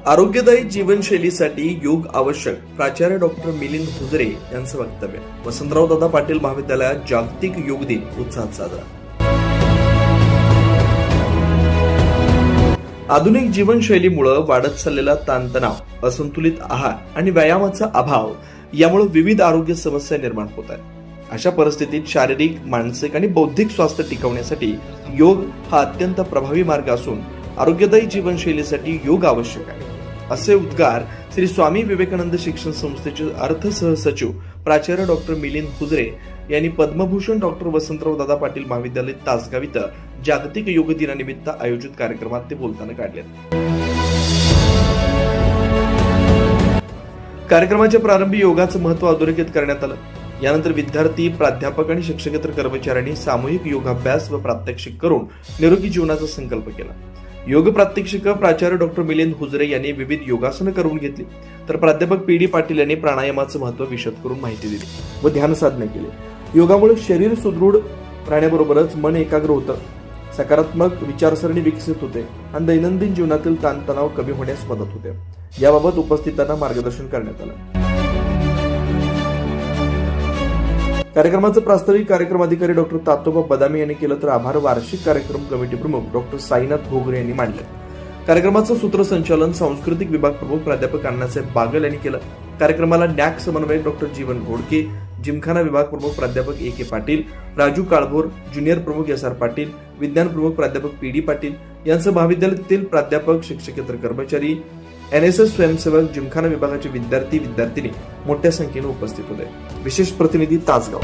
आरोग्यदायी जीवनशैलीसाठी योग आवश्यक, प्राचार्य डॉक्टर मिलिंद हुजरे यांचं वक्तव्य. वसंतराव दादा पाटील महाविद्यालयात जागतिक योग दिन उत्साहात साजरा. आधुनिक जीवनशैलीमुळे वाढत चाललेला ताणतणाव, असंतुलित आहार आणि व्यायामाचा अभाव यामुळे विविध आरोग्य समस्या निर्माण होत आहेत. अशा परिस्थितीत शारीरिक, मानसिक आणि बौद्धिक स्वास्थ्य टिकवण्यासाठी योग हा अत्यंत प्रभावी मार्ग असून आरोग्यदायी जीवनशैलीसाठी योग आवश्यक आहे, असे उद्गार श्री स्वामी विवेकानंद शिक्षण संस्थेचे अर्थ सहसचिव प्राचार्य डॉक्टर मिलिंद हुजरे यांनी पद्मभूषण डॉक्टर वसंतराव दादा पाटील महाविद्यालय तासगाव इथं जागतिक योग दिनानिमित्त आयोजित कार्यक्रमात ते बोलताना काढले. कार्यक्रमाच्या प्रारंभी योगाचं महत्त्व अधोरेखित करण्यात आलं. यानंतर विद्यार्थी, प्राध्यापक आणि शिक्षकेतर कर्मचाऱ्यांनी सामूहिक योगाभ्यास व प्रात्यक्षिक करून निरोगी जीवनाचा संकल्प केला. योग प्रात्यक्षिक प्राचार्य डॉक्टर मिलिंद हुजरे यांनी विविध योगासनं करून घेतली, तर प्राध्यापक पी डी पाटील यांनी प्राणायामाचं महत्त्व विशद करून माहिती दिली व ध्यान साधना केली. योगामुळे शरीर सुदृढ राहण्याबरोबरच मन एकाग्र होतं, सकारात्मक विचारसरणी विकसित होते आणि दैनंदिन जीवनातील ताणतणाव कमी होण्यास मदत होते. याबाबत उपस्थितांना मार्गदर्शन करण्यात आलं. कार्यक्रमाचं प्रास्ताविक कार्यक्रम अधिकारी डॉक्टर तातोबा बदामी यांनी केलं, तर आभार वार्षिक कार्यक्रम कमिटी प्रमुख डॉक्टर साईनाथ घोगरे यांनी मांडले. कार्यक्रमाचं सूत्रसंचालन सांस्कृतिक विभाग प्रमुख प्राध्यापक अण्णासाहेब बागल यांनी केलं. कार्यक्रमाला नॅक समन्वयक डॉक्टर जीवन घोडके, जिमखाना विभाग प्रमुख प्राध्यापक ए के पाटील, राजू काळभोर, ज्युनियर प्रमुख एस आर पाटील, विज्ञान प्रमुख प्राध्यापक पी डी पाटील यांचं महाविद्यालयातील प्राध्यापक, शिक्षकेतर कर्मचारी, NSS स्वयंसेवक, जिमखाना विभागाचे विद्यार्थी विद्यार्थिनी मोठ्या संख्येने उपस्थित होते. विशेष प्रतिनिधी तासगाव.